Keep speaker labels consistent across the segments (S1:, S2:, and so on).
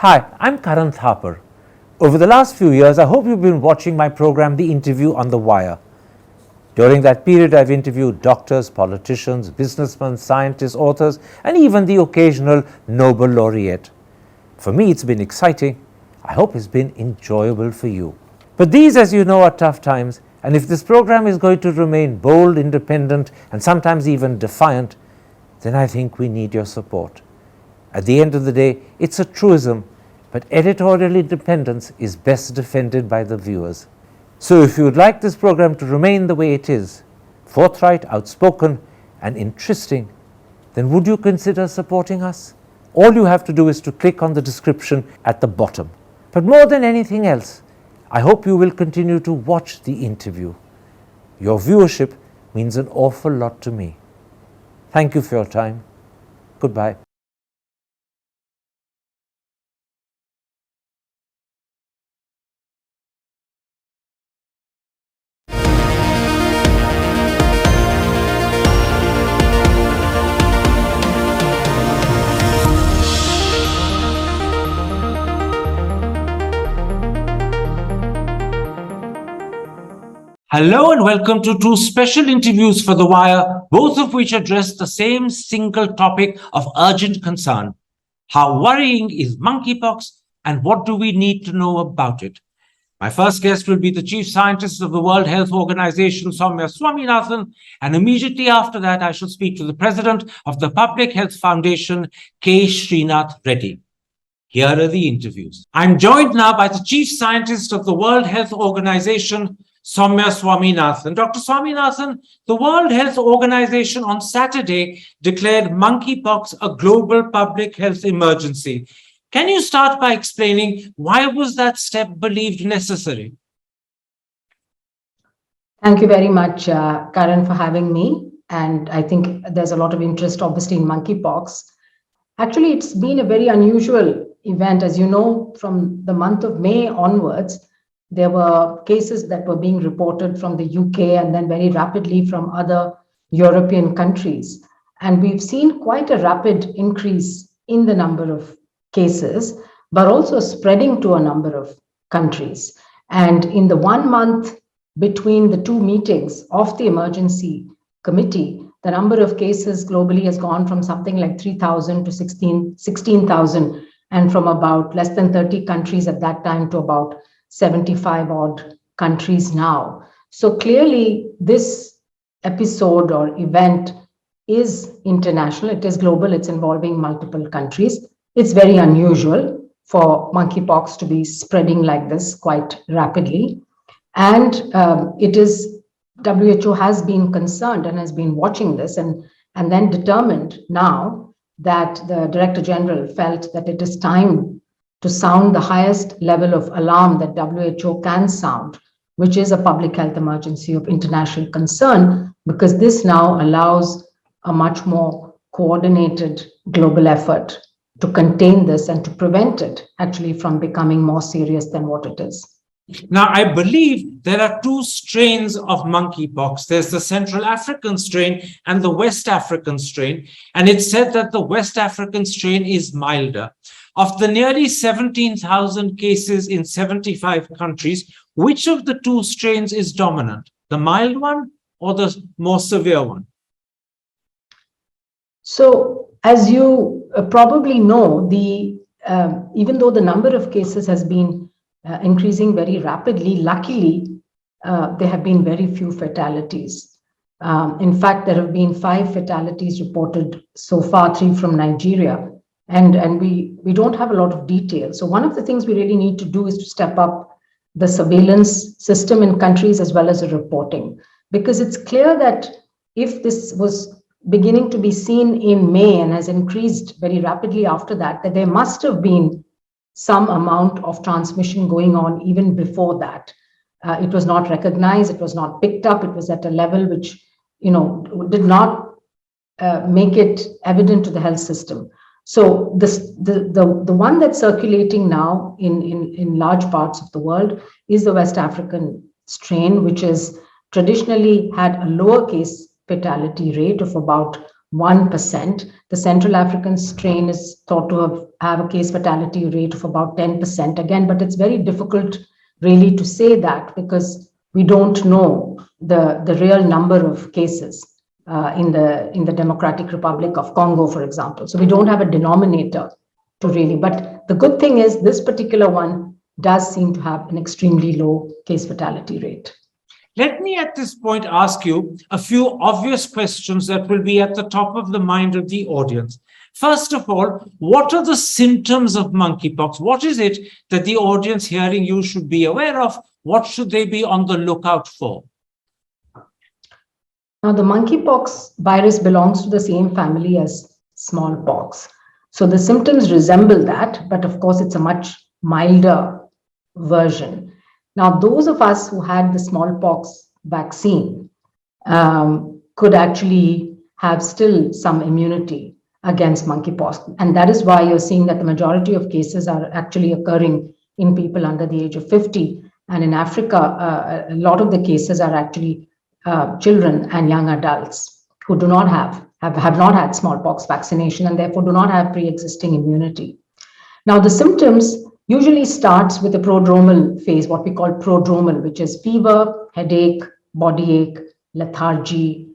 S1: Hi, I'm Karan Thapar. Over the last few years, I hope you've been watching my program, The Interview on the Wire. During that period, I've interviewed doctors, politicians, businessmen, scientists, authors, and even the occasional Nobel laureate. For me, it's been exciting. I hope it's been enjoyable for you. But these, as you know, are tough times, and if this program is going to remain bold, independent, and sometimes even defiant, then I think we need your support. At the end of the day, it's a truism, but editorial independence is best defended by the viewers. So if you would like this program to remain the way it is, forthright, outspoken, and interesting, then would you consider supporting us? All you have to do is to click on the description at the bottom. But more than anything else, I hope you will continue to watch the interview. Your viewership means an awful lot to me. Thank you for your time. Goodbye. Hello and welcome to two special interviews for The Wire, both of which address the same single topic of urgent concern. How worrying is monkeypox and what do we need to know about it? My first guest will be the Chief Scientist of the World Health Organization, Soumya Swaminathan, and immediately after that I shall speak to the President of the Public Health Foundation, K. Srinath Reddy. Here are the interviews. I'm joined now by the Chief Scientist of the World Health Organization, Soumya Swaminathan. Dr. Swaminathan, the World Health Organization on Saturday declared monkeypox a global public health emergency. Can you start by explaining why was that step believed necessary?
S2: Thank you very much, Karan, for having me. And I think there's a lot of interest, obviously, in monkeypox. Actually, it's been a very unusual event. As you know, from the month of May onwards, there were cases that were being reported from the UK and then very rapidly from other European countries. And we've seen quite a rapid increase in the number of cases, but also spreading to a number of countries. And in the 1 month between the two meetings of the emergency committee, the number of cases globally has gone from something like 3,000 to 16,000, and from about less than 30 countries at that time to about 75 odd countries now. So clearly this episode or event is international, it is global, it's involving multiple countries. It's very unusual for monkeypox to be spreading like this quite rapidly. And WHO has been concerned and has been watching this and then determined now that the Director General felt that it is time to sound the highest level of alarm that WHO can sound, which is a public health emergency of international concern, because this now allows a much more coordinated global effort to contain this and to prevent it actually from becoming more serious than what it is.
S1: Now, I believe there are two strains of monkeypox. There's the Central African strain and the West African strain. And it's said that the West African strain is milder. Of the nearly 17,000 cases in 75 countries, which of the two strains is dominant, the mild one or the more severe one?
S2: So, as you probably know, even though the number of cases has been increasing very rapidly, luckily, there have been very few fatalities. In fact, there have been 5 fatalities reported so far, 3 from Nigeria. And we don't have a lot of detail. So one of the things we really need to do is to step up the surveillance system in countries as well as the reporting. Because it's clear that if this was beginning to be seen in May and has increased very rapidly after that, that there must have been some amount of transmission going on even before that. It was not recognized, it was not picked up, it was at a level which, did not make it evident to the health system. So the one that's circulating now in large parts of the world is the West African strain, which has traditionally had a lower case fatality rate of about 1%. The Central African strain is thought to have have a case fatality rate of about 10% again, but it's very difficult really to say that because we don't know the real number of cases in the Democratic Republic of Congo, for example. So we don't have a denominator to really, but the good thing is this particular one does seem to have an extremely low case fatality rate.
S1: Let me at this point ask you a few obvious questions that will be at the top of the mind of the audience. First of all, what are the symptoms of monkeypox? What is it that the audience hearing you should be aware of? What should they be on the lookout for?
S2: Now, the monkeypox virus belongs to the same family as smallpox. So the symptoms resemble that, but of course, it's a much milder version. Now, those of us who had the smallpox vaccine could actually have still some immunity against monkeypox. And that is why you're seeing that the majority of cases are actually occurring in people under the age of 50. And in Africa, a lot of the cases are actually children and young adults who do not have not had smallpox vaccination and therefore do not have pre-existing immunity. Now, the symptoms usually starts with a prodromal phase, what we call prodromal, which is fever, headache, body ache, lethargy,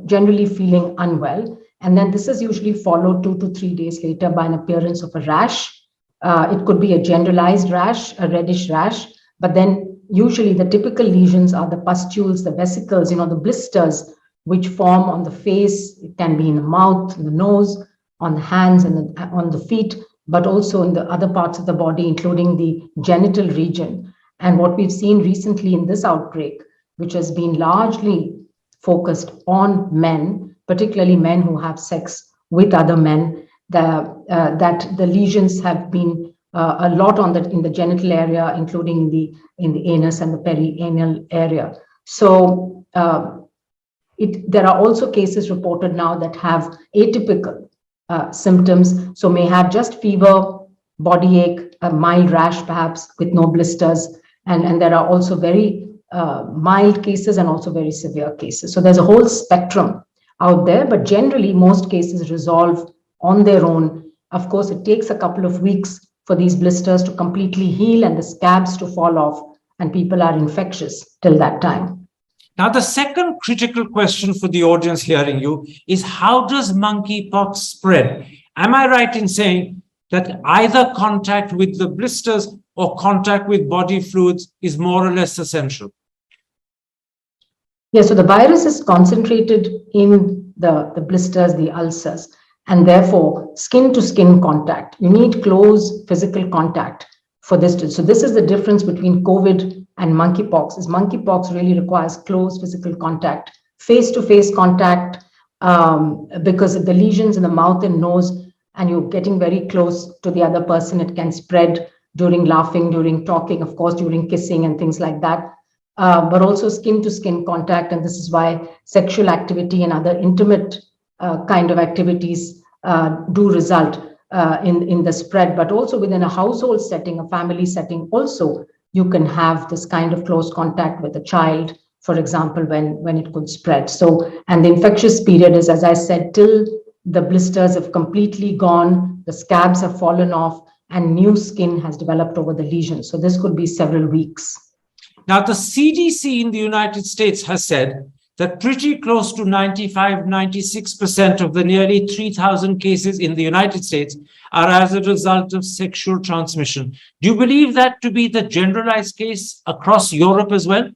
S2: generally feeling unwell. And then this is usually followed 2 to 3 days later by an appearance of a rash. It could be a generalized rash, a reddish rash, but then usually the typical lesions are the pustules, the vesicles, the blisters, which form on the face. It can be in the mouth, in the nose, on the hands, and on the feet, but also in the other parts of the body, including the genital region. And what we've seen recently in this outbreak, which has been largely focused on men, particularly men who have sex with other men, that the lesions have been a lot in the genital area, including in the anus and the perianal area. So there are also cases reported now that have atypical symptoms. So may have just fever, body ache, a mild rash perhaps with no blisters. And there are also very mild cases and also very severe cases. So there's a whole spectrum out there, but generally most cases resolve on their own. Of course, it takes a couple of weeks for these blisters to completely heal and the scabs to fall off, and people are infectious till that time.
S1: Now, the second critical question for the audience hearing you is, how does monkeypox spread? Am I right in saying that either contact with the blisters or contact with body fluids is more or less essential?
S2: Yeah, so the virus is concentrated in the blisters, the ulcers, and therefore skin-to-skin contact. You need close physical contact for this. So this is the difference between COVID and monkeypox. Is monkeypox really requires close physical contact, face-to-face contact, because of the lesions in the mouth and nose, and you're getting very close to the other person. It can spread during laughing, during talking, of course, during kissing and things like that. But also skin-to-skin contact, and this is why sexual activity and other intimate kind of activities do result in the spread. But also within a household setting, a family setting, also you can have this kind of close contact with a child, for example, when it could spread. So, and the infectious period is, as I said, till the blisters have completely gone, the scabs have fallen off, and new skin has developed over the lesion. So this could be several weeks.
S1: Now, the CDC in the United States has said that pretty close to 95-96% of the nearly 3,000 cases in the United States are as a result of sexual transmission. Do you believe that to be the generalized case across Europe as well?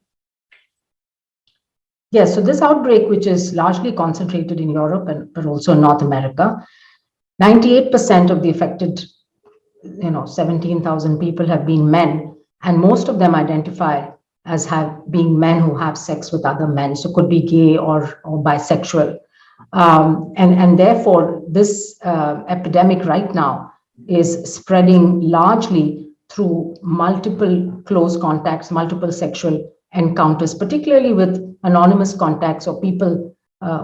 S2: Yes, so this outbreak, which is largely concentrated in Europe but also in North America, 98% of the affected 17,000 people have been men, and most of them identify as being men who have sex with other men, so could be gay or bisexual. And therefore, this epidemic right now is spreading largely through multiple close contacts, multiple sexual encounters, particularly with anonymous contacts or people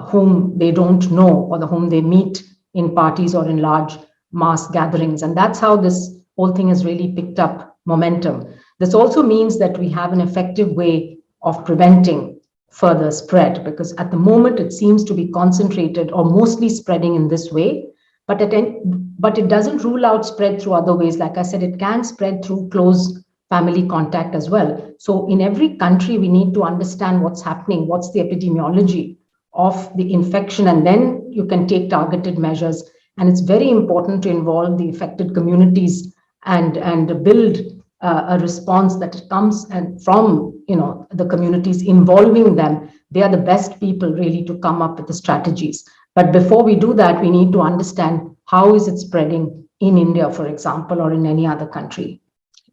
S2: whom they don't know or whom they meet in parties or in large mass gatherings. And that's how this whole thing has really picked up momentum. This also means that we have an effective way of preventing further spread, because at the moment it seems to be concentrated or mostly spreading in this way. but it doesn't rule out spread through other ways. Like I said, it can spread through close family contact as well. So in every country, we need to understand what's happening, what's the epidemiology of the infection, and then you can take targeted measures. And it's very important to involve the affected communities and build a response that comes and from the communities, involving them. They are the best people really to come up with the strategies. But before we do that, we need to understand how is it spreading in India, for example, or in any other country.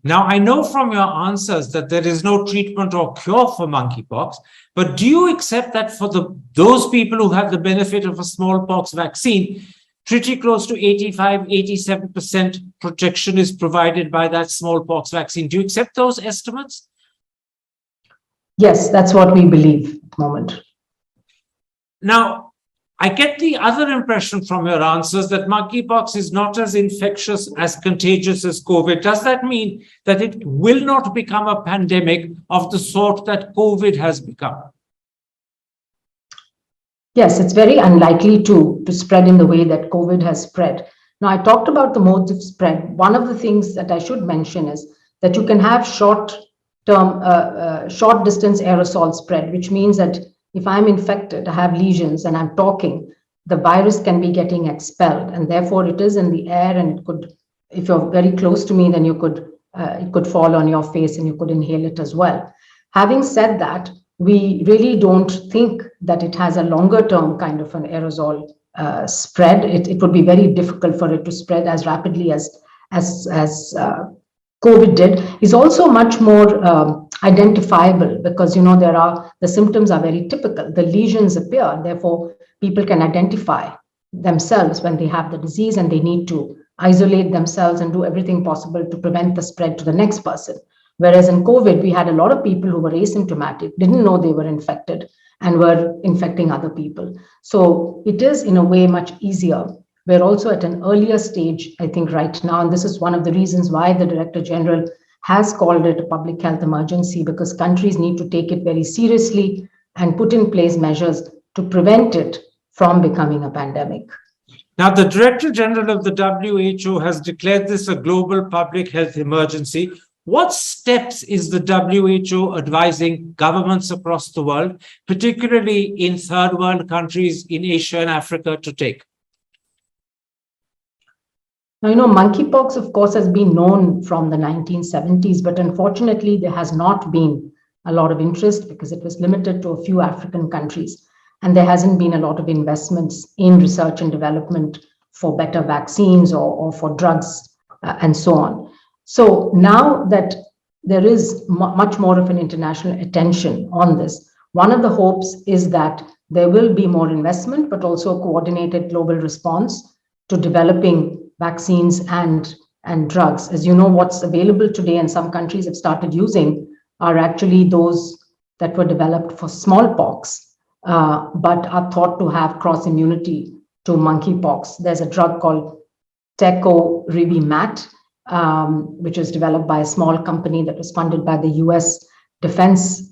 S1: Now, I know from your answers that there is no treatment or cure for monkeypox, but do you accept that for those people who have the benefit of a smallpox vaccine, pretty close to 85, 87% protection is provided by that smallpox vaccine? Do you accept those estimates?
S2: Yes, that's what we believe at the moment.
S1: Now, I get the other impression from your answers that monkeypox is not as infectious, as contagious as COVID. Does that mean that it will not become a pandemic of the sort that COVID has become?
S2: Yes, it's very unlikely to spread in the way that COVID has spread. Now, I talked about the modes of spread. One of the things that I should mention is that you can have short distance aerosol spread, which means that if I'm infected, I have lesions and I'm talking, the virus can be getting expelled, and therefore it is in the air, and it could, if you're very close to me, then it could fall on your face and you could inhale it as well. Having said that, we really don't think that it has a longer term kind of an aerosol spread. It would be very difficult for it to spread as rapidly as COVID did. Is also much more identifiable, because the symptoms are very typical. The lesions appear, and therefore people can identify themselves when they have the disease, and they need to isolate themselves and do everything possible to prevent the spread to the next person. Whereas in COVID, we had a lot of people who were asymptomatic, didn't know they were infected, and were infecting other people. So it is in a way much easier. We're also at an earlier stage, I think, right now, and this is one of the reasons why the Director General has called it a public health emergency, because countries need to take it very seriously and put in place measures to prevent it from becoming a pandemic.
S1: Now, the Director General of the WHO has declared this a global public health emergency. What steps is the WHO advising governments across the world, particularly in third world countries in Asia and Africa, to take?
S2: Now, monkeypox, of course, has been known from the 1970s, but unfortunately, there has not been a lot of interest because it was limited to a few African countries. And there hasn't been a lot of investments in research and development for better vaccines or for drugs and so on. So now that there is much more of an international attention on this, one of the hopes is that there will be more investment, but also a coordinated global response to developing vaccines and drugs. As you know, what's available today, and some countries have started using, are actually those that were developed for smallpox, but are thought to have cross immunity to monkeypox. There's a drug called tecoribimat, which was developed by a small company that was funded by the US Defense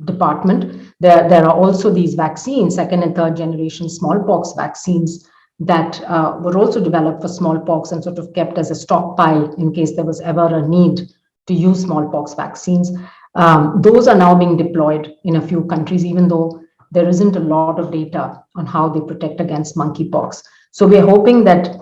S2: Department. There are also these vaccines, second and third generation smallpox vaccines, that were also developed for smallpox and sort of kept as a stockpile in case there was ever a need to use smallpox vaccines. Those are now being deployed in a few countries, even though there isn't a lot of data on how they protect against monkeypox. So we're hoping that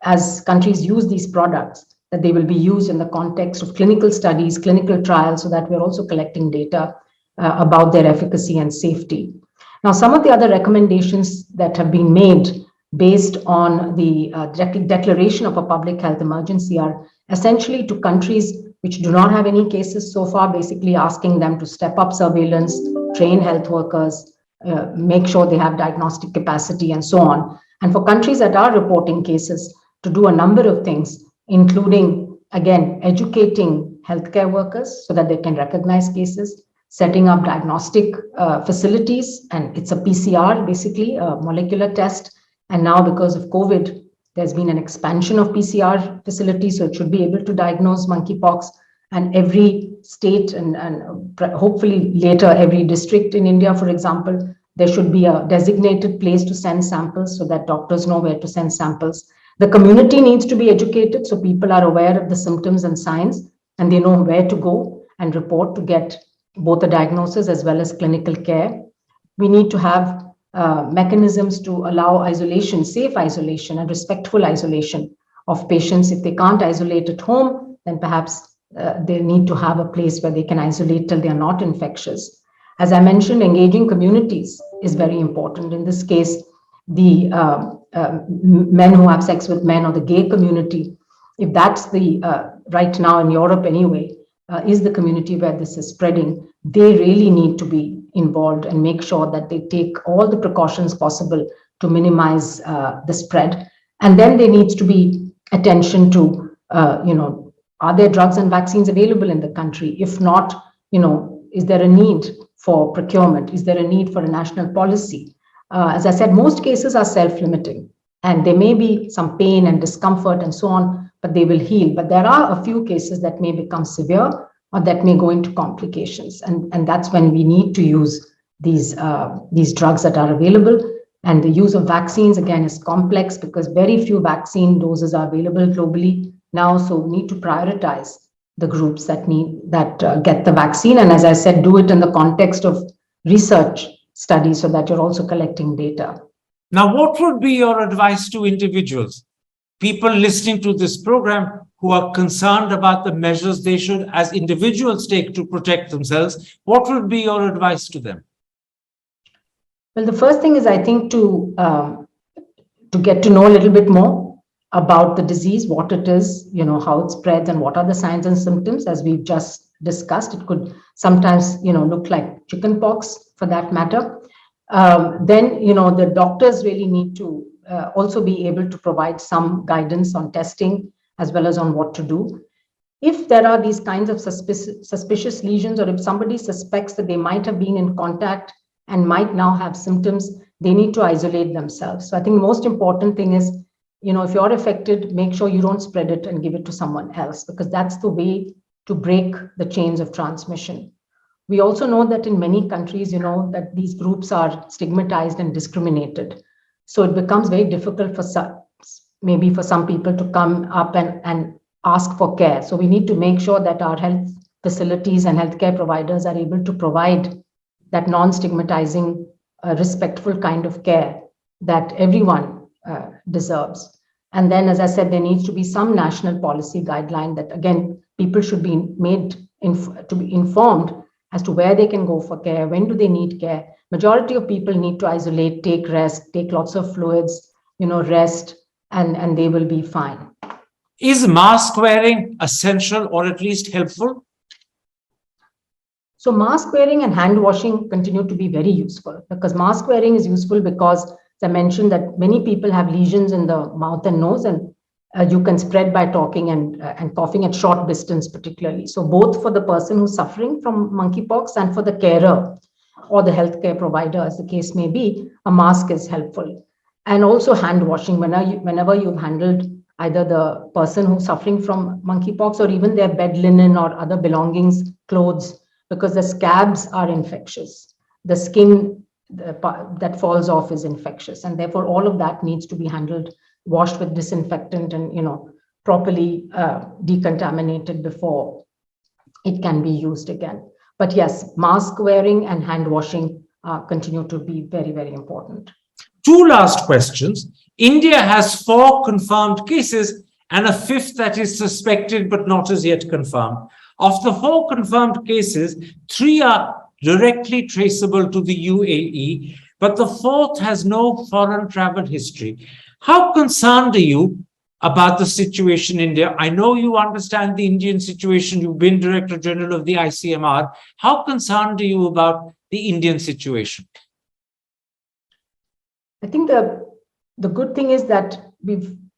S2: as countries use these products, that they will be used in the context of clinical studies, clinical trials, so that we're also collecting data about their efficacy and safety. Now, some of the other recommendations that have been made based on the declaration of a public health emergency are essentially to countries which do not have any cases so far, basically asking them to step up surveillance, train health workers, make sure they have diagnostic capacity, and so on. And for countries that are reporting cases, to do a number of things, including, again, educating healthcare workers so that they can recognize cases, setting up diagnostic facilities, and it's a PCR, basically, a molecular test. And now, because of COVID, there's been an expansion of PCR facilities, so it should be able to diagnose monkeypox. And every state and hopefully later every district in India, for example, There should be a designated place to send samples so that doctors know where to send samples. The community needs to be educated so people are aware of the symptoms and signs and they know where to go and report to get both a diagnosis as well as clinical care. We need to have mechanisms to allow isolation, safe isolation and respectful isolation of patients. If they can't isolate at home, then perhaps they need to have a place where they can isolate till they are not infectious. As I mentioned, engaging communities is very important. In this case, the men who have sex with men or the gay community, if that's the, right now in Europe anyway, is the community where this is spreading, they really need to be involved and make sure that they take all the precautions possible to minimize the spread. And then there needs to be attention to, are there drugs and vaccines available in the country? If not, is there a need for procurement? Is there a need for a national policy? As I said, most cases are self-limiting and there may be some pain and discomfort and so on, but they will heal. But there are a few cases that may become severe or that may go into complications. And that's when we need to use these drugs that are available. And the use of vaccines, again, is complex because very few vaccine doses are available globally now. So we need to prioritize the groups that get the vaccine. And as I said, do it in the context of research studies so that you're also collecting data.
S1: Now, what would be your advice to individuals, people listening to this program who are concerned about the measures they should, as individuals, take to protect themselves? What would be your advice to them?
S2: Well, the first thing is, I think, to get to know a little bit more about the disease, what it is, how it spreads, and what are the signs and symptoms. As we've just discussed, it could sometimes, look like chickenpox, for that matter. Then, the doctors really need to also be able to provide some guidance on testing as well as on what to do. If there are these kinds of suspicious lesions, or if somebody suspects that they might have been in contact and might now have symptoms, they need to isolate themselves. So I think the most important thing is, if you're affected, make sure you don't spread it and give it to someone else, because that's the way to break the chains of transmission. We also know that in many countries, that these groups are stigmatized and discriminated. So it becomes very difficult for some people to come up and ask for care. So we need to make sure that our health facilities and healthcare providers are able to provide that non-stigmatizing, respectful kind of care that everyone deserves. And then, as I said, there needs to be some national policy guideline that, again, people should be made to be informed as to where they can go for care, when do they need care. Majority of people need to isolate, take rest, take lots of fluids, rest, and they will be fine.
S1: Is mask wearing essential or at least helpful?
S2: So mask wearing and hand washing continue to be very useful, because mask wearing is useful because, as I mentioned, that many people have lesions in the mouth and nose, and you can spread by talking and coughing at short distance particularly. So both for the person who's suffering from monkeypox and for the carer or the healthcare provider, as the case may be, a mask is helpful. And also hand washing, whenever you've handled either the person who's suffering from monkeypox or even their bed linen or other belongings, clothes, because the scabs are infectious. The skin that falls off is infectious, and therefore all of that needs to be handled, washed with disinfectant and properly decontaminated before it can be used again. But yes, mask wearing and hand washing continue to be very, very important.
S1: Two last questions. India has 4 confirmed cases and a 5th that is suspected but not as yet confirmed. Of the 4 confirmed cases, 3 are directly traceable to the UAE, but the 4th has no foreign travel history. How concerned are you about the situation in India? I know you understand the Indian situation. You've been Director General of the ICMR. How concerned are you about the Indian situation?
S2: I think the good thing is that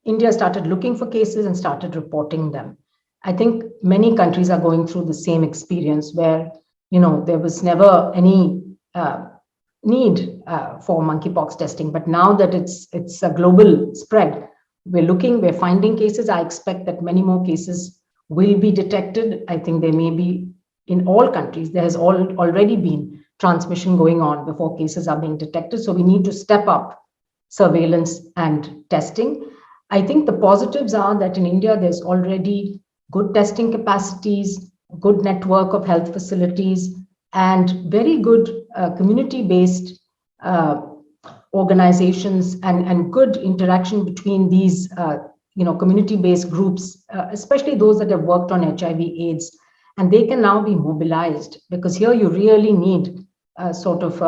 S2: India started looking for cases and started reporting them. I think many countries are going through the same experience where, there was never any need for monkeypox testing. But now that it's a global spread, we're finding cases. I expect that many more cases will be detected. I think there may be in all countries. There has already been transmission going on before cases are being detected. So we need to step up surveillance and testing. I think the positives are that in India, there's already good testing capacities, good network of health facilities, and very good community-based organizations and good interaction between these community-based groups, especially those that have worked on HIV/AIDS, and they can now be mobilized, because here you really need a sort of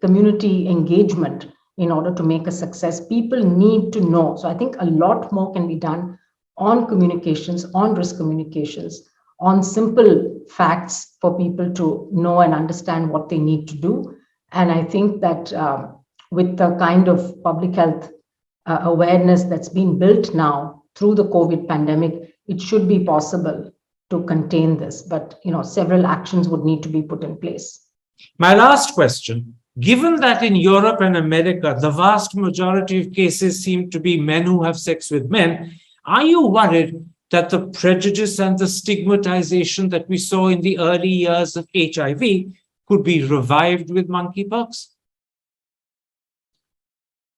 S2: community engagement in order to make a success. People need to know. So I think a lot more can be done on communications, on risk communications, on simple facts for people to know and understand what they need to do. And I think that with the kind of public health awareness that's been built now through the COVID pandemic, it should be possible to contain this. But several actions would need to be put in place.
S1: My last question, given that in Europe and America, the vast majority of cases seem to be men who have sex with men, are you worried that the prejudice and the stigmatization that we saw in the early years of HIV could be revived with monkeypox?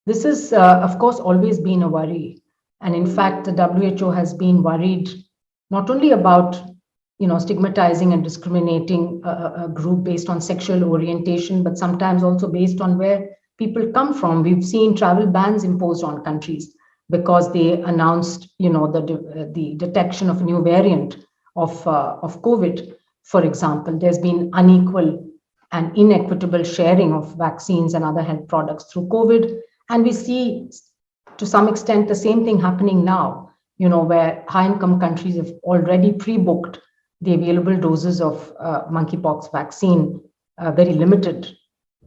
S2: This is, of course, always been a worry. And in fact, the WHO has been worried not only about stigmatizing and discriminating a group based on sexual orientation, but sometimes also based on where people come from. We've seen travel bans imposed on countries because they announced, the detection of a new variant of COVID, for example. There's been unequal and inequitable sharing of vaccines and other health products through COVID. And we see, to some extent, the same thing happening now, where high-income countries have already pre-booked the available doses of monkeypox vaccine, very limited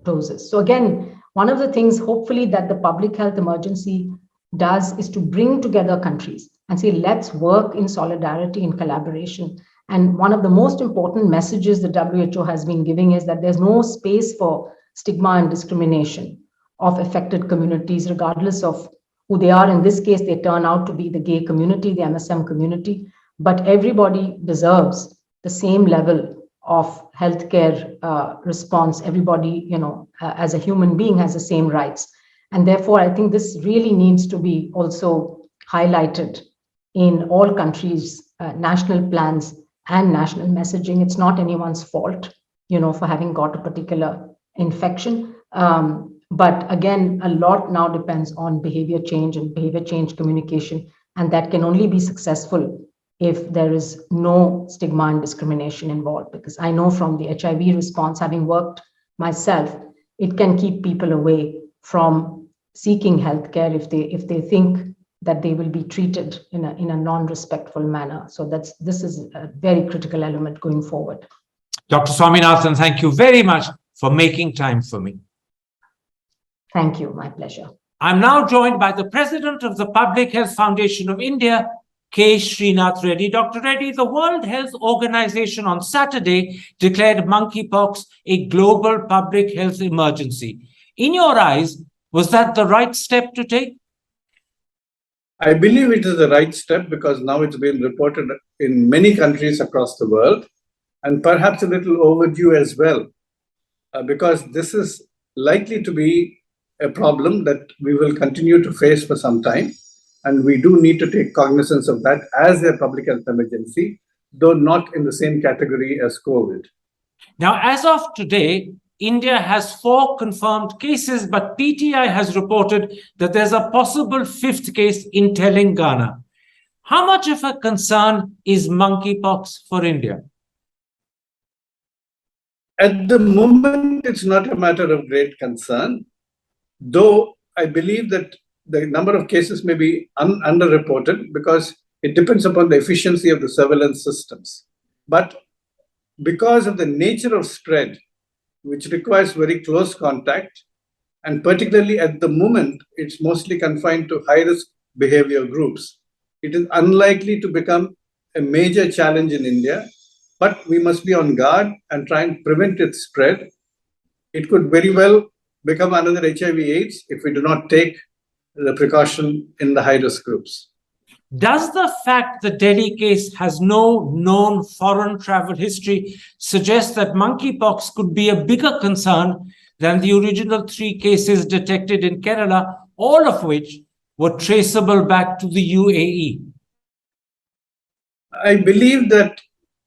S2: doses. So again, one of the things, hopefully, that the public health emergency does is to bring together countries and say, let's work in solidarity and collaboration. And one of the most important messages the WHO has been giving is that there's no space for stigma and discrimination of affected communities, regardless of who they are. In this case, they turn out to be the gay community, the MSM community, but everybody deserves the same level of healthcare response. Everybody, as a human being, has the same rights. And therefore, I think this really needs to be also highlighted in all countries' national plans and national messaging. It's not anyone's fault, for having got a particular infection. But again, a lot now depends on behavior change and behavior change communication. And that can only be successful if there is no stigma and discrimination involved. Because I know from the HIV response, having worked myself, it can keep people away from seeking healthcare if they think that they will be treated in a non-respectful manner. So this is a very critical element going forward.
S1: Dr. Swaminathan, thank you very much for making time for me.
S2: Thank you, my pleasure.
S1: I'm now joined by the President of the Public Health Foundation of India, K. Srinath Reddy. Dr. Reddy, the World Health Organization on Saturday declared monkeypox a global public health emergency. In your eyes, was that the right step to take?
S3: I believe it is the right step because now it's been reported in many countries across the world, and perhaps a little overdue as well, because this is likely to be a problem that we will continue to face for some time. And we do need to take cognizance of that as a public health emergency, though not in the same category as COVID.
S1: Now, as of today, India has 4 confirmed cases, but PTI has reported that there's a possible 5th case in Telangana. How much of a concern is monkeypox for India?
S3: At the moment, it's not a matter of great concern, though I believe that the number of cases may be underreported because it depends upon the efficiency of the surveillance systems. But because of the nature of spread, which requires very close contact, and particularly at the moment, it's mostly confined to high-risk behavior groups, it is unlikely to become a major challenge in India, but we must be on guard and try and prevent its spread. It could very well become another HIV/AIDS if we do not take the precaution in the high-risk groups.
S1: Does the fact the Delhi case has no known foreign travel history suggest that monkeypox could be a bigger concern than the original 3 cases detected in Kerala, all of which were traceable back to the UAE?
S3: I believe that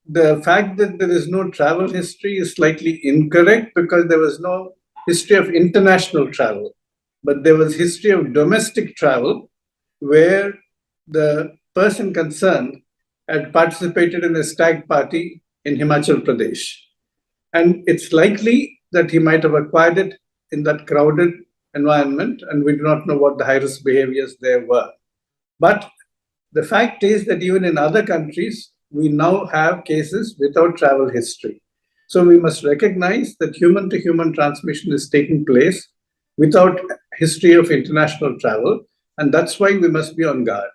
S3: the fact that there is no travel history is slightly incorrect because there was no history of international travel, but there was history of domestic travel where the person concerned had participated in a stag party in Himachal Pradesh. And it's likely that he might have acquired it in that crowded environment, and we do not know what the high-risk behaviors there were. But the fact is that even in other countries, we now have cases without travel history. So we must recognize that human-to-human transmission is taking place without history of international travel, and that's why we must be on guard.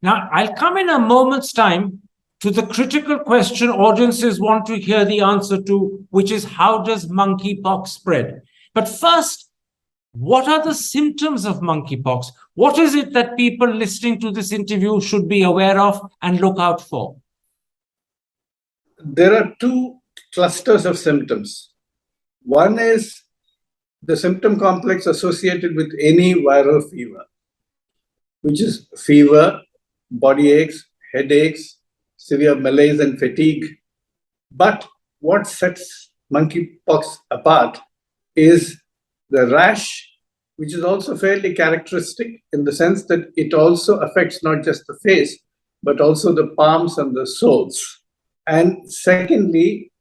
S1: Now, I'll come in a moment's time to the critical question audiences want to hear the answer to, which is how does monkeypox spread? But first, what are the symptoms of monkeypox? What is it that people listening to this interview should be aware of and look out for?
S3: There are 2 clusters of symptoms. One is the symptom complex associated with any viral fever, which is fever, body aches, headaches, severe malaise and fatigue. But what sets monkeypox apart is the rash, which is also fairly characteristic in the sense that it also affects not just the face, but also the palms and the soles. And secondly,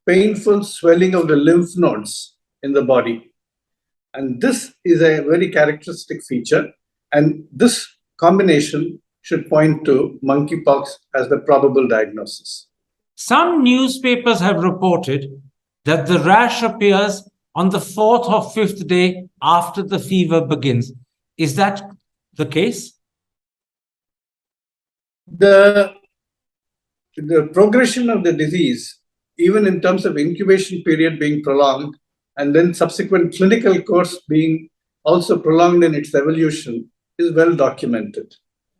S3: painful swelling of the lymph nodes in the body. And this is a very characteristic feature. And this combination should point to monkeypox as the probable diagnosis.
S1: Some newspapers have reported that the rash appears on the 4th or 5th day after the fever begins. Is that the case?
S3: The progression of the disease, even in terms of incubation period being prolonged, and then subsequent clinical course being also prolonged in its evolution, is well documented.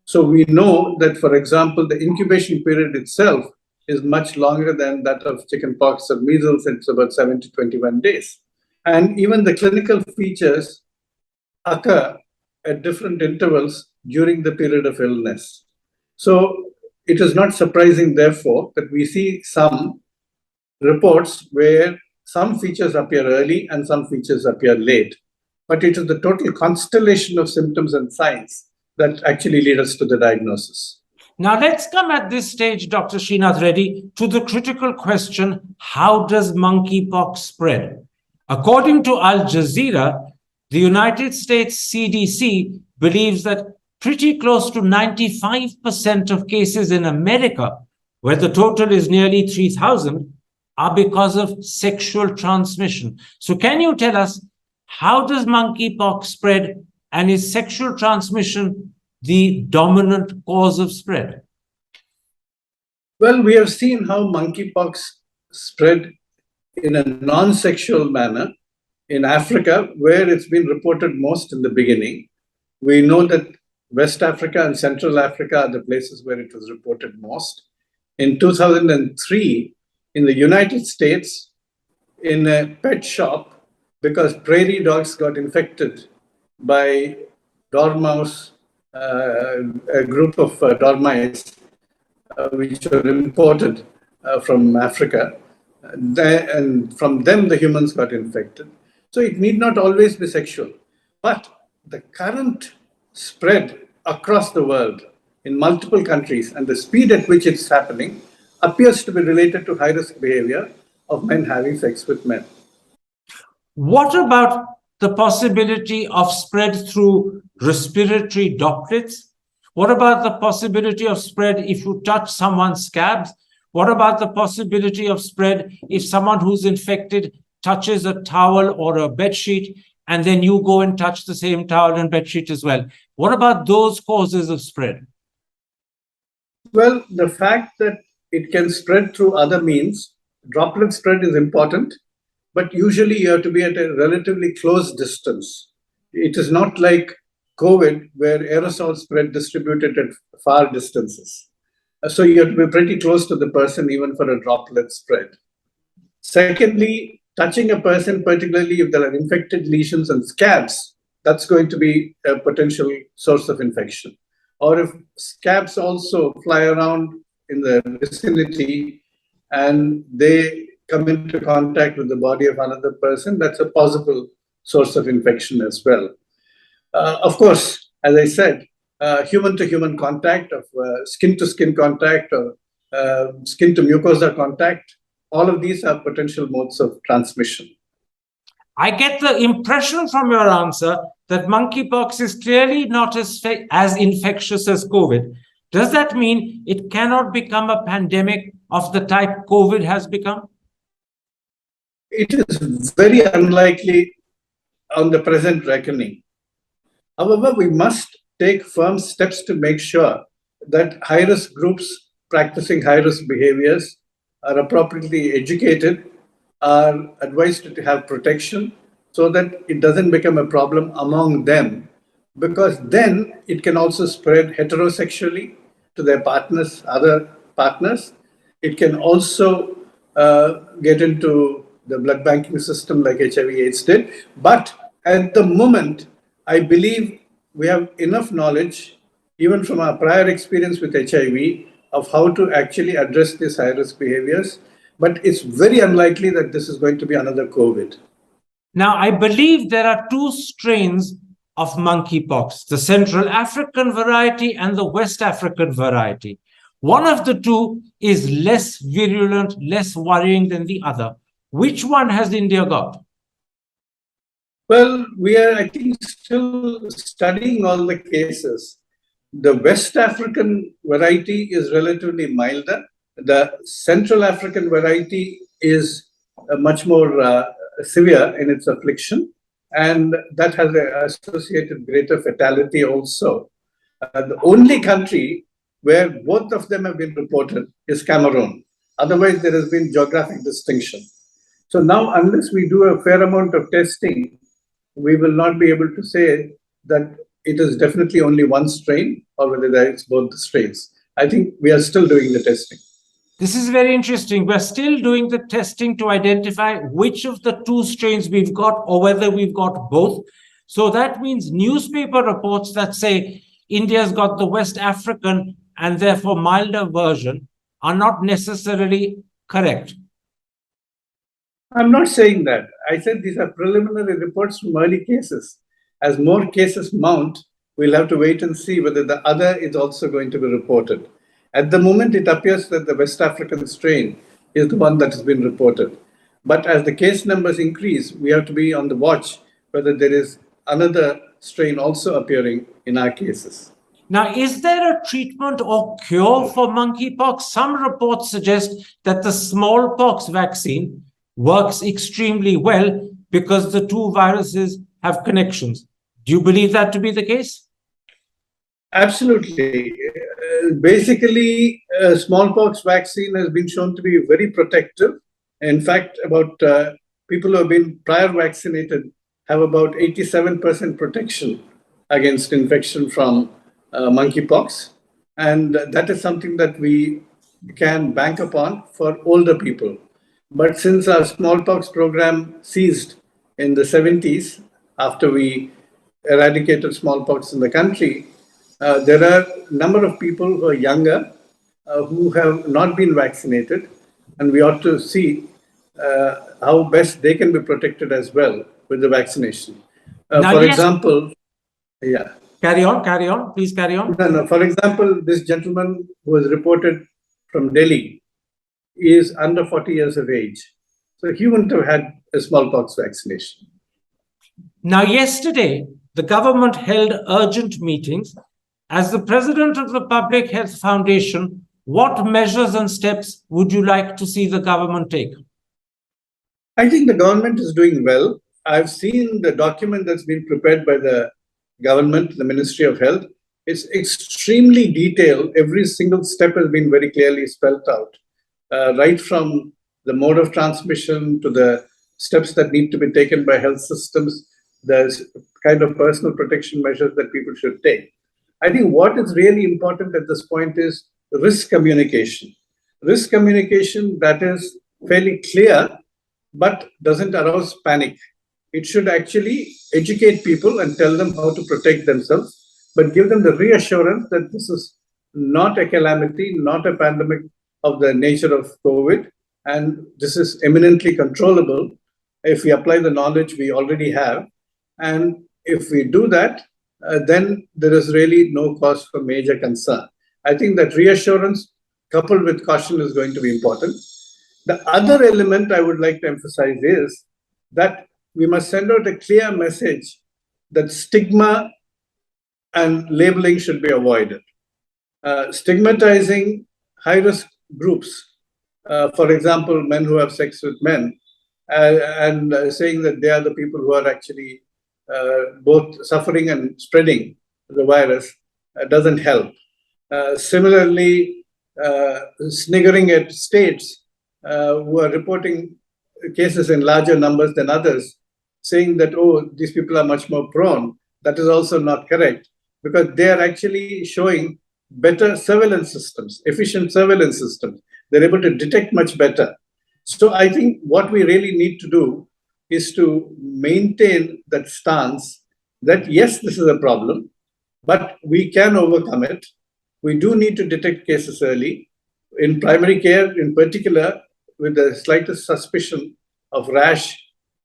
S3: So we know that, for example, the incubation period itself is much longer than that of chickenpox or measles. It's about 7 to 21 days. And even the clinical features occur at different intervals during the period of illness. So it is not surprising, therefore, that we see some reports where some features appear early and some features appear late. But it is the total constellation of symptoms and signs that actually lead us to the diagnosis.
S1: Now, let's come at this stage, Dr. Srinath Reddy, to the critical question, how does monkeypox spread? According to Al Jazeera, the United States CDC believes that pretty close to 95% of cases in America, where the total is nearly 3,000, are because of sexual transmission. So can you tell us, how does monkeypox spread, and is sexual transmission the dominant cause of spread?
S3: Well, we have seen how monkeypox spread in a non-sexual manner in Africa, where it's been reported most in the beginning. We know that West Africa and Central Africa are the places where it was reported most. In 2003, in the United States, in a pet shop, because prairie dogs got infected by dormouse, a group of dormice, which were imported from Africa, and from them the humans got infected. So it need not always be sexual, but the current spread across the world in multiple countries and the speed at which it's happening appears to be related to high-risk behavior of men having sex with men.
S1: What about the possibility of spread through respiratory droplets? What about the possibility of spread if you touch someone's scabs? What about the possibility of spread if someone who's infected touches a towel or a bedsheet, and then you go and touch the same towel and bedsheet as well? What about those causes of spread?
S3: Well, the fact that it can spread through other means, droplet spread is important, but usually you have to be at a relatively close distance. It is not like COVID where aerosol spread distributed at far distances. So you have to be pretty close to the person even for a droplet spread. Secondly, touching a person, particularly if there are infected lesions and scabs, that's going to be a potential source of infection. Or if scabs also fly around in the vicinity and they come into contact with the body of another person, that's a possible source of infection as well. Of course, as I said, human-to-human contact, of skin-to-skin contact, or skin to mucosa contact, all of these are potential modes of transmission.
S1: I get the impression from your answer that monkeypox is clearly not as infectious as COVID. Does that mean it cannot become a pandemic of the type COVID has become?
S3: It is very unlikely on the present reckoning. However, we must take firm steps to make sure that high-risk groups practicing high-risk behaviors are appropriately educated, are advised to have protection so that it doesn't become a problem among them, because then it can also spread heterosexually to their partners, other partners. It can also get into the blood banking system like HIV/AIDS did. But at the moment, I believe we have enough knowledge, even from our prior experience with HIV, of how to actually address these high-risk behaviors. But it's very unlikely that this is going to be another COVID.
S1: Now, I believe there are two strains of monkeypox, the Central African variety and the West African variety. One of the two is less virulent, less worrying than the other. Which one has India got?
S3: Well, we are, I think, still studying all the cases. The West African variety is relatively milder. The Central African variety is much more severe in its affliction, and that has an associated greater fatality also. The only country where both of them have been reported is Cameroon. Otherwise, there has been geographic distinction. So now, unless we do a fair amount of testing, we will not be able to say that it is definitely only one strain or whether it's both the strains. I think we are still doing the testing.
S1: This is very interesting. We're still doing the testing to identify which of the two strains we've got or whether we've got both. So that means newspaper reports that say India's got the West African and therefore milder version are not necessarily correct.
S3: I'm not saying that. I said these are preliminary reports from early cases. As more cases mount, we'll have to wait and see whether the other is also going to be reported. At the moment, it appears that the West African strain is the one that has been reported. But as the case numbers increase, we have to be on the watch whether there is another strain also appearing in our cases.
S1: Now, is there a treatment or cure for monkeypox? Some reports suggest that the smallpox vaccine works extremely well because the two viruses have connections. Do you believe that to be the case?
S3: Absolutely. Basically, smallpox vaccine has been shown to be very protective. In fact, about people who have been prior vaccinated have about 87% protection against infection from monkeypox. And that is something that we can bank upon for older people. But since our smallpox program ceased in the 70s, after we eradicated smallpox in the country, there are a number of people who are younger who have not been vaccinated, and we ought to see how best they can be protected as well with the vaccination. For example, yeah.
S1: Carry on, please carry on.
S3: No. For example, this gentleman who was reported from Delhi is under 40 years of age. So he wouldn't have had a smallpox vaccination.
S1: Now, yesterday, the government held urgent meetings. As the president of the Public Health Foundation, what measures and steps would you like to see the government take?
S3: I think the government is doing well. I've seen the document that's been prepared by the government, the Ministry of Health. It's extremely detailed. Every single step has been very clearly spelled out, right from the mode of transmission to the steps that need to be taken by health systems, the kind of personal protection measures that people should take. I think what is really important at this point is risk communication. Risk communication that is fairly clear, but doesn't arouse panic. It should actually educate people and tell them how to protect themselves, but give them the reassurance that this is not a calamity, not a pandemic of the nature of COVID, and this is eminently controllable if we apply the knowledge we already have. And if we do that, then there is really no cause for major concern. I think that reassurance coupled with caution is going to be important. The other element I would like to emphasize is that we must send out a clear message that stigma and labeling should be avoided. Stigmatizing high-risk groups, for example, men who have sex with men, and saying that they are the people who are actually both suffering and spreading the virus doesn't help. Similarly, sniggering at states who are reporting cases in larger numbers than others, saying that, oh, these people are much more prone, that is also not correct, because they are actually showing better surveillance systems, efficient surveillance systems. They're able to detect much better. So I think what we really need to do is to maintain that stance that, yes, this is a problem, but we can overcome it. We do need to detect cases early. In primary care, in particular, with the slightest suspicion of rash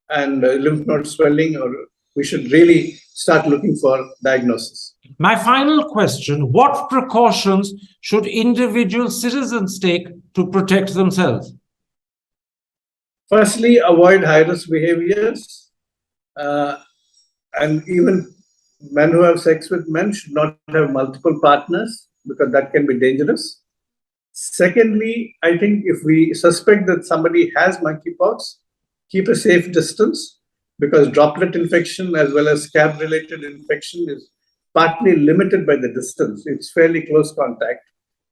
S3: and lymph node swelling, or we should really start looking for diagnosis.
S1: My final question, what precautions should individual citizens take to protect themselves?
S3: Firstly, avoid high-risk behaviors. And even men who have sex with men should not have multiple partners, because that can be dangerous. Secondly, I think if we suspect that somebody has monkeypox, keep a safe distance, because droplet infection as well as scab-related infection is partly limited by the distance. It's fairly close contact.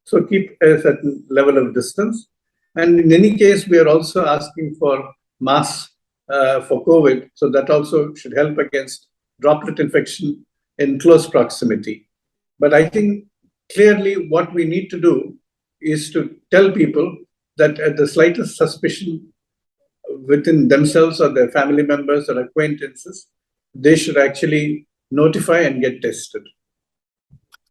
S3: So keep a certain level of distance. And in any case, we are also asking for masks for COVID. So that also should help against droplet infection in close proximity. But I think clearly what we need to do is to tell people that at the slightest suspicion within themselves or their family members or acquaintances, they should actually notify and get tested.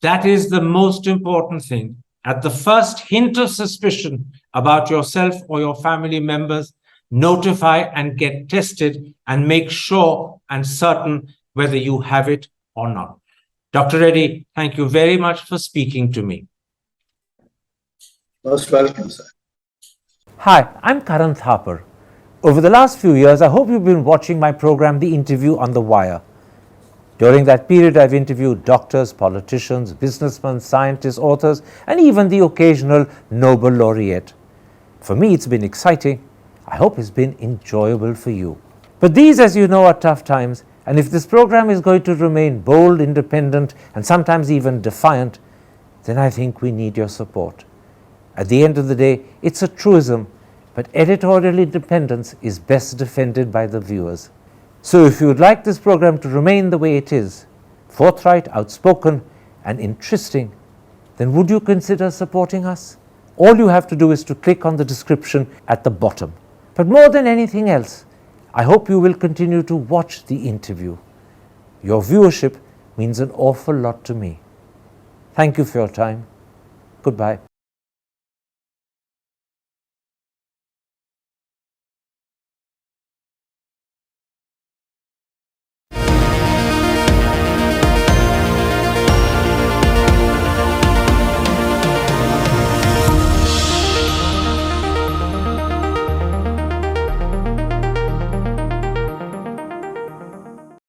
S1: That is the most important thing. At the first hint of suspicion about yourself or your family members, notify and get tested and make sure and certain whether you have it or not. Dr. Reddy, thank you very much for speaking to me.
S3: Most welcome, sir.
S1: Hi, I'm Karan Thapar. Over the last few years, I hope you've been watching my program, The Interview on the Wire. During that period, I've interviewed doctors, politicians, businessmen, scientists, authors, and even the occasional Nobel laureate. For me, it's been exciting. I hope it's been enjoyable for you. But these, as you know, are tough times, and if this program is going to remain bold, independent, and sometimes even defiant, then I think we need your support. At the end of the day, it's a truism, but editorial independence is best defended by the viewers. So if you would like this program to remain the way it is, forthright, outspoken, and interesting, then would you consider supporting us? All you have to do is to click on the description at the bottom. But more than anything else, I hope you will continue to watch the interview. Your viewership means an awful lot to me. Thank you for your time. Goodbye.